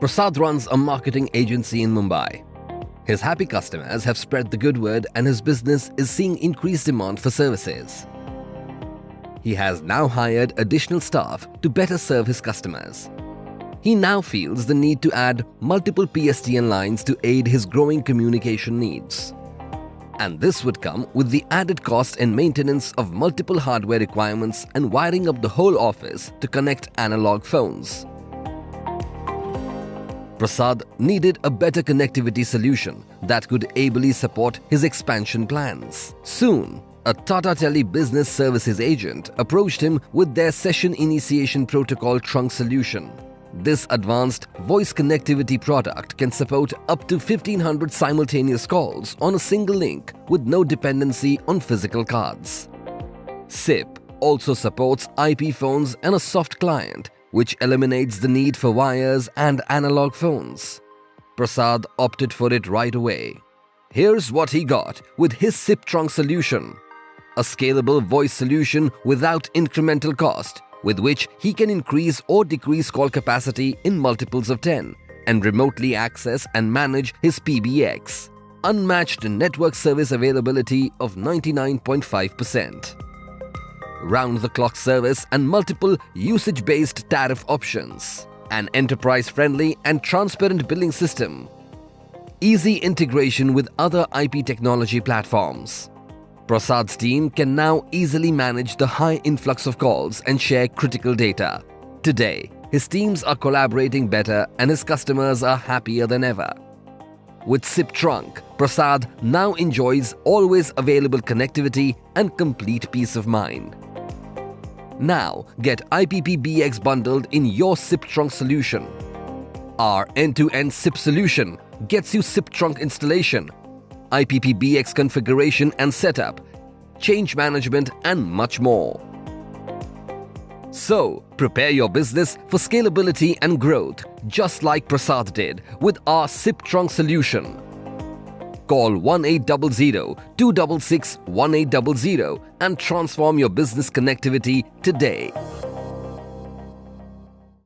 Prasad runs a marketing agency in Mumbai. His happy customers have spread the good word and his business is seeing increased demand for services. He has now hired additional staff to better serve his customers. He now feels the need to add multiple PSTN lines to aid his growing communication needs. And this would come with the added cost and maintenance of multiple hardware requirements and wiring up the whole office to connect analog phones. Prasad needed a better connectivity solution that could ably support his expansion plans. Soon, a Tata Tele Business Services agent approached him with their Session Initiation Protocol Trunk solution. This advanced voice connectivity product can support up to 1500 simultaneous calls on a single link with no dependency on physical cards. SIP also supports IP phones and a soft client, which eliminates the need for wires and analog phones. Prasad opted for it right away. Here's what he got with his SIP Trunk solution: a scalable voice solution without incremental cost, with which he can increase or decrease call capacity in multiples of 10 and remotely access and manage his PBX. Unmatched network service availability of 99.5%. Round-the-clock service and multiple usage-based tariff options. An enterprise-friendly and transparent billing system. Easy integration with other IP technology platforms. Prasad's team can now easily manage the high influx of calls and share critical data. Today, his teams are collaborating better and his customers are happier than ever. With SIP Trunk, Prasad now enjoys always available connectivity and complete peace of mind. Now, get IPPBX bundled in your SIP Trunk solution. Our end-to-end SIP solution gets you SIP Trunk installation, IPPBX configuration and setup, change management and much more. So, prepare your business for scalability and growth, just like Prasad did with our SIP Trunk solution. Call 1800-266-1800 and transform your business connectivity today.